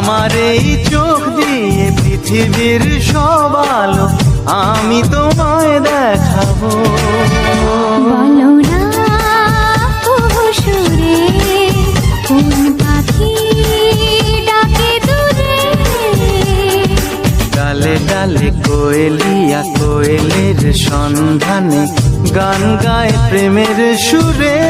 আমার এই চোখ দিয়ে পৃথিবীর সব আলো আমি তোমায় দেখাবো। বলো না সুরে কোন পাখি ডাকে দূরে। ডালে ডালে কোয়েলিয়া কোয়েলের সন্ধানে গান গায় প্রেমের সুরে।